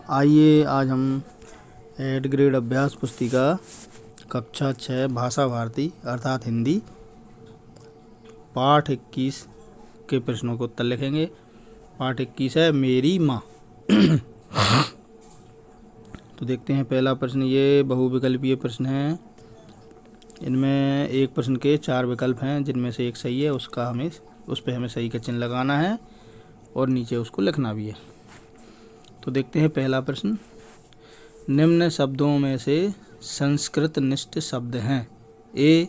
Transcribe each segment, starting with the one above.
आइए आज हम 8 ग्रेड अभ्यास पुस्तिका कक्षा 6 भाषा भारती अर्थात हिंदी पाठ 21 के प्रश्नों के उत्तर लिखेंगे। पाठ 21 है मेरी माँ। तो देखते हैं पहला प्रश्न। ये बहुविकल्पीय प्रश्न है। इनमें एक प्रश्न के 4 विकल्प हैं जिनमें से एक सही है, उस पर हमें सही का चिन्ह लगाना है और नीचे उसको लिखना भी है। तो देखते हैं पहला प्रश्न। निम्न शब्दों में से संस्कृत निष्ठ शब्द हैं। ए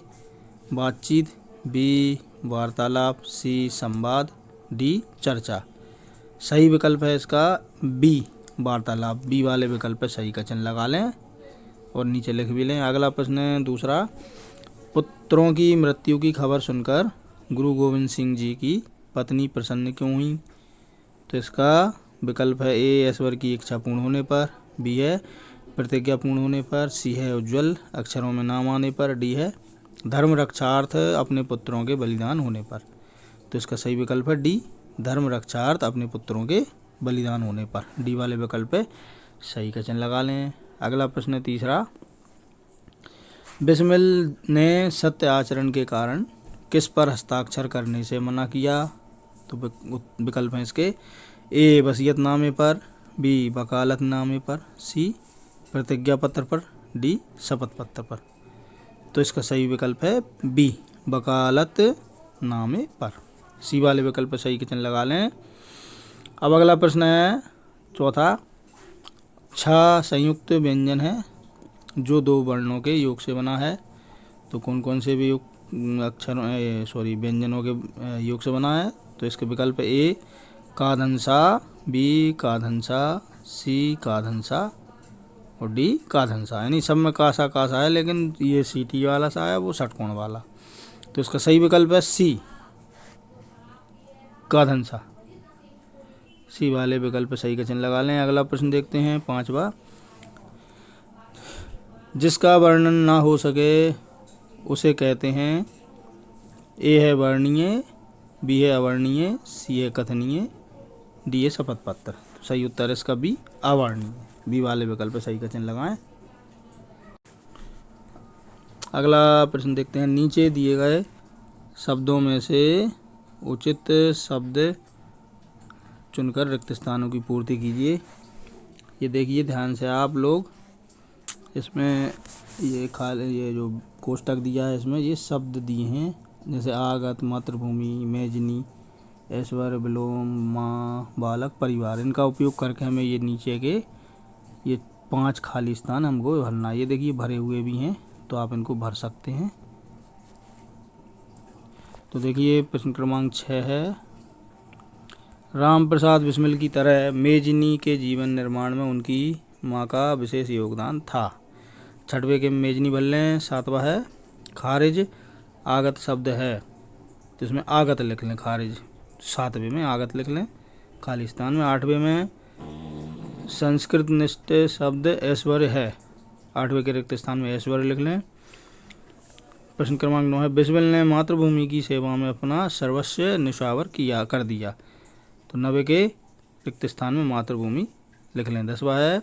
बातचीत, बी वार्तालाप, सी संवाद, डी चर्चा। सही विकल्प है इसका बी वार्तालाप। बी वाले विकल्प पर सही का चिन्ह लगा लें और नीचे लिख भी लें। अगला प्रश्न है दूसरा। पुत्रों की मृत्यु की खबर सुनकर गुरु गोविंद सिंह जी की पत्नी प्रसन्न क्यों हुई? तो इसका विकल्प है ए ऐश्वर्य की इच्छा पूर्ण होने पर, बी है प्रतिज्ञा पूर्ण होने पर, सी है उज्ज्वल अक्षरों में नाम आने पर, डी है धर्म रक्षार्थ अपने पुत्रों के बलिदान होने पर। तो इसका सही विकल्प है डी धर्म रक्षार्थ अपने पुत्रों के बलिदान होने पर। डी वाले विकल्प पे सही का चिन्ह लगा लें। अगला प्रश्न है तीसरा। बिस्मिल ने सत्य आचरण के कारण किस पर हस्ताक्षर करने से मना किया? तो विकल्प हैं इसके ए वसीयतनामे पर, बी वकालतनामे पर, सी प्रतिज्ञा पत्र पर, डी शपथ पत्र पर। तो इसका सही विकल्प है बी वकालतनामे पर। सी वाले विकल्प पर सही का चिन्ह लगा लें। अब अगला प्रश्न है चौथा। छ संयुक्त व्यंजन है जो 2 वर्णों के योग से बना है। तो कौन कौन से भी व्यंजनों के योग से बना है? तो इसके विकल्प ए काधंसा, बी काधंसा, सी काधंसा और डी काधंसा। यानी सब में कासा कासा है, लेकिन ये सीटी वाला सा है वो षटकोण वाला। तो इसका सही विकल्प है सी काधंसा। सी वाले विकल्प सही का चिन्ह लगा लें। अगला प्रश्न देखते हैं पांचवा। जिसका वर्णन ना हो सके उसे कहते हैं। ए है वर्णीय, बी है अवर्णीय, सी है कथनीय, डी है शपथ पत्र। तो सही उत्तर इसका बी अवर्णीय। बी वाले विकल्प पे सही का चिन्ह लगाएं। अगला प्रश्न देखते हैं। नीचे दिए गए शब्दों में से उचित शब्द चुनकर रिक्त स्थानों की पूर्ति कीजिए। ये देखिए ध्यान से आप लोग। इसमें ये जो कोष्टक दिया है इसमें ये शब्द दिए हैं, जैसे आगत, मातृभूमि, मेजनी, ऐश्वर्य, विलोम, माँ, बालक, परिवार। इनका उपयोग करके हमें ये नीचे के ये 5 खाली स्थान हमको भरना। ये देखिए भरे हुए भी हैं, तो आप इनको भर सकते हैं। तो देखिए प्रश्न क्रमांक 6 है। राम प्रसाद बिस्मिल की तरह मेजनी के जीवन निर्माण में उनकी माँ का विशेष योगदान था। 6वें के मेजनी भर लें। 7वां है खारिज आगत शब्द है, तो इसमें आगत लिख लें। खारिज 7वें में आगत लिख लें खाली स्थान में। 8वें में संस्कृत निष्ठ शब्द ऐश्वर्य है, 8वें के रिक्त स्थान में ऐश्वर्य लिख लें। प्रश्न क्रमांक 9 है। बिस्मिल ने मातृभूमि की सेवा में अपना सर्वस्व निछावर कर दिया। तो 9वें के रिक्त स्थान में मातृभूमि लिख लें। 10वां है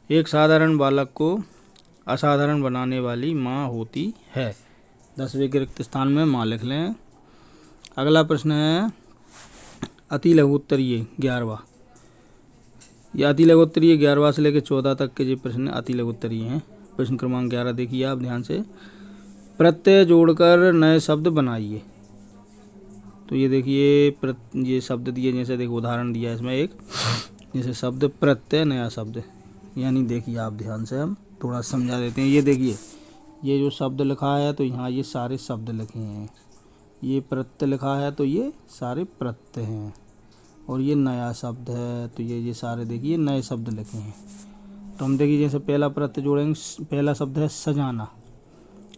एक साधारण बालक को असाधारण बनाने वाली माँ होती है। 10वें के रिक्त स्थान में माँ लिख लें। अगला प्रश्न है अति लघुत्तरीय 11वां। यह अति लघुत्तरीय 11वां से लेकर 14 तक के जो प्रश्न अति लघुत्तरीय हैं। प्रश्न क्रमांक 11 देखिए आप ध्यान से। प्रत्यय जोड़कर नए शब्द बनाइए। तो ये देखिए ये शब्द दिए, जैसे देखो उदाहरण दिया है इसमें एक, जैसे शब्द प्रत्यय नया शब्द। यानी देखिए आप ध्यान से हम थोड़ा समझा देते हैं। ये देखिए ये जो शब्द लिखा है तो यहाँ ये सारे शब्द लिखे हैं। ये प्रत्यय लिखा है तो ये सारे प्रत्यय हैं, और ये नया शब्द है तो ये सारे देखिए नए शब्द लिखे हैं। तो हम देखिए जैसे पहला प्रत्यय जोड़ेंगे। पहला शब्द है सजाना,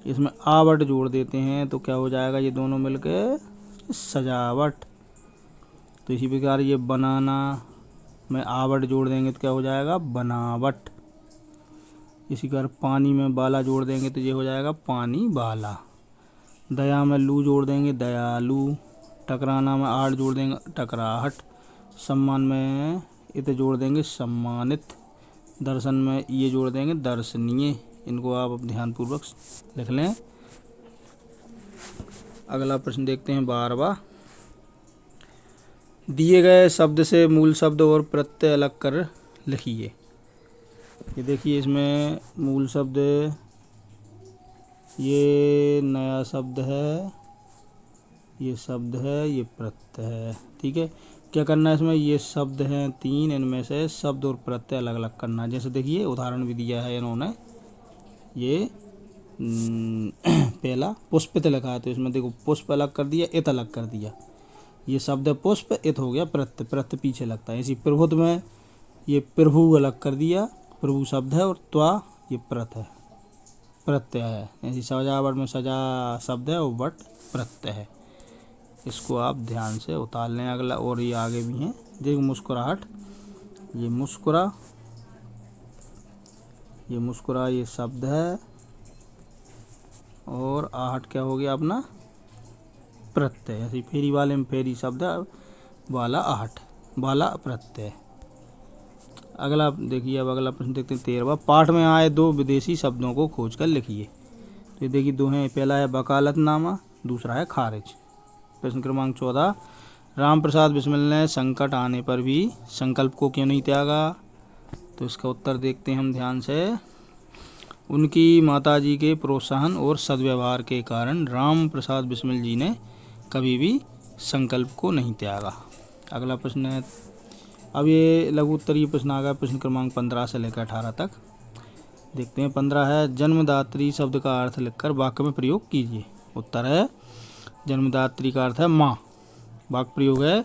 इसमें आवट जोड़ देते हैं तो क्या हो जाएगा? ये दोनों मिलकर सजावट। तो इसी प्रकार ये बनाना में आवट जोड़ देंगे तो क्या हो जाएगा? बनावट। इसी प्रकार पानी में बाला जोड़ देंगे तो ये हो जाएगा पानी बाला। दया में लू जोड़ देंगे दयालु। टकराना में आड़ जोड़ देंगे टकराहट। सम्मान में इत जोड़ देंगे सम्मानित। दर्शन में ये जोड़ देंगे दर्शनीय। इनको आप अब ध्यानपूर्वक लिख लें। अगला प्रश्न देखते हैं 12वां। दिए गए शब्द से मूल शब्द और प्रत्यय अलग कर लिखिए। ये देखिए इसमें मूल शब्द, ये नया शब्द है, ये शब्द है, ये प्रत्यय है। ठीक है, क्या करना है इसमें, ये शब्द हैं 3, इनमें से शब्द और प्रत्यय अलग अलग करना। जैसे देखिए उदाहरण भी दिया है इन्होंने, ये पहला पुष्पित लिखा है तो इसमें देखो पुष्प अलग कर दिया, इत अलग कर दिया। ये शब्द है पुष्प, इत हो गया प्रत्यय, प्रत्यय पीछे लगता है। इसी प्रभुत्व में ये प्रभु अलग कर दिया, प्रभु शब्द है और त्वा ये प्रत्यय है। ऐसी सजावट में सजा शब्द है और वट प्रत्यय है। इसको आप ध्यान से उतार लें। अगला और ये आगे भी हैं, देखो मुस्कुराहट, ये मुस्कुरा, ये मुस्कुरा ये शब्द है और आहट क्या हो गया अपना प्रत्यय। ऐसे फेरी वाले में फेरी शब्द है, वाला आहट, वाला प्रत्यय। अगला देखिए, अब अगला प्रश्न देखते हैं 13वां। पाठ में आए 2 विदेशी शब्दों को खोज कर लिखिए। तो ये देखिए 2 हैं, पहला है वकालतनामा, दूसरा है खारिज। प्रश्न क्रमांक 14। राम प्रसाद बिस्मिल ने संकट आने पर भी संकल्प को क्यों नहीं त्यागा? तो इसका उत्तर देखते हैं हम ध्यान से। उनकी माताजी के प्रोत्साहन और सद्व्यवहार के कारण राम प्रसाद बिस्मिल जी ने कभी भी संकल्प को नहीं त्यागा। अगला प्रश्न है, अब ये लघु उत्तरीय प्रश्न आ गया प्रश्न क्रमांक 15 से लेकर 18 तक। देखते हैं 15 है, जन्मदात्री शब्द का अर्थ लिखकर वाक्य में प्रयोग कीजिए। उत्तर है जन्मदात्री का अर्थ है माँ। वाक्य प्रयोग है,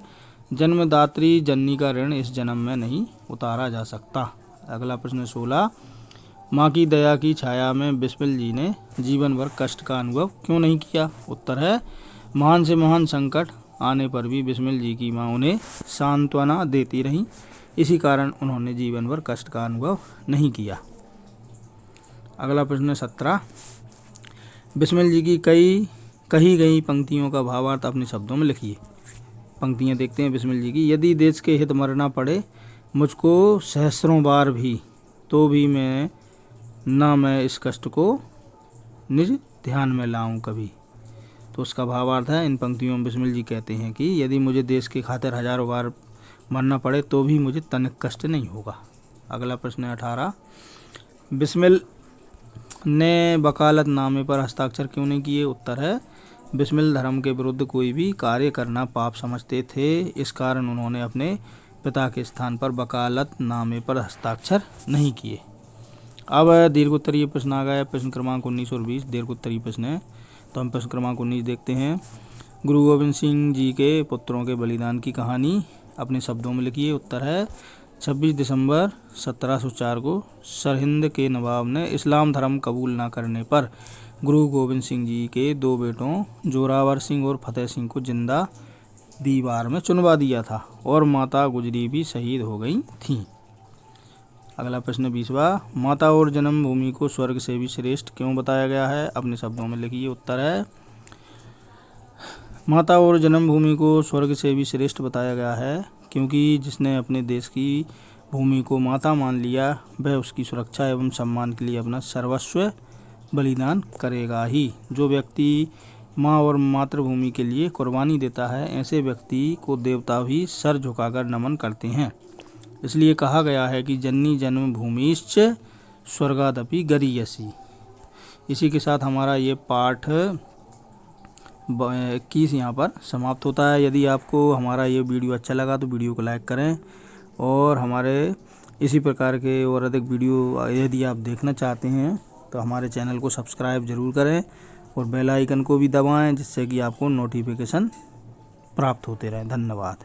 जन्मदात्री जननी का ऋण इस जन्म में नहीं उतारा जा सकता। अगला प्रश्न 16, माँ की दया की छाया में बिस्मिल जी ने जीवन भर कष्ट का अनुभव क्यों नहीं किया? उत्तर है, महान से महान संकट आने पर भी बिस्मिल जी की माँ उन्हें सांत्वना देती रही, इसी कारण उन्होंने जीवन भर कष्ट का अनुभव नहीं किया। अगला प्रश्न 17, बिस्मिल जी की कही गई पंक्तियों का भावार्थ अपने शब्दों में लिखिए। पंक्तियाँ देखते हैं बिस्मिल जी की। यदि देश के हित मरना पड़े मुझको सहस्रों बार भी, तो भी मैं इस कष्ट को निज ध्यान में लाऊं कभी। तो उसका भावार्थ है, इन पंक्तियों में बिस्मिल जी कहते हैं कि यदि मुझे देश की खातिर हजारों बार मरना पड़े तो भी मुझे तनिक कष्ट नहीं होगा। अगला प्रश्न है 18, बिस्मिल ने वकालतनामे पर हस्ताक्षर क्यों नहीं किए? उत्तर है, बिस्मिल धर्म के विरुद्ध कोई भी कार्य करना पाप समझते थे, इस कारण उन्होंने अपने पिता के स्थान पर वकालतनामे पर हस्ताक्षर नहीं किए। अब दीर्घोत्तरीय प्रश्न आ गया, प्रश्न क्रमांक 19 और 20 दीर्घोत्तरीय प्रश्न है। तो हम प्रश्न क्रमांक 19 देखते हैं। गुरु गोविंद सिंह जी के पुत्रों के बलिदान की कहानी अपने शब्दों में लिखिए। उत्तर है, 26 दिसंबर 1704 को सरहिंद के नवाब ने इस्लाम धर्म कबूल न करने पर गुरु गोविंद सिंह जी के 2 बेटों जोरावर सिंह और फतेह सिंह को जिंदा दीवार में चुनवा दिया था और माता गुजरी भी शहीद हो गई थीं। अगला प्रश्न 20वां, माता और जन्मभूमि को स्वर्ग से भी श्रेष्ठ क्यों बताया गया है? अपने शब्दों में लिखिए। उत्तर है, माता और जन्मभूमि को स्वर्ग से भी श्रेष्ठ बताया गया है क्योंकि जिसने अपने देश की भूमि को माता मान लिया वह उसकी सुरक्षा एवं सम्मान के लिए अपना सर्वस्व बलिदान करेगा ही। जो व्यक्ति माँ और मातृभूमि के लिए कुर्बानी देता है, ऐसे व्यक्ति को देवता भी सर झुकाकर नमन करते हैं। इसलिए कहा गया है कि जननी जन्मभूमिश्च स्वर्गादपि गरीयसी। इसी के साथ हमारा ये पाठ 21 यहाँ पर समाप्त होता है। यदि आपको हमारा ये वीडियो अच्छा लगा तो वीडियो को लाइक करें और हमारे इसी प्रकार के और अधिक वीडियो यदि आप देखना चाहते हैं तो हमारे चैनल को सब्सक्राइब जरूर करें और बेल आइकन को भी दबाएं, जिससे कि आपको नोटिफिकेशन प्राप्त होते रहें। धन्यवाद।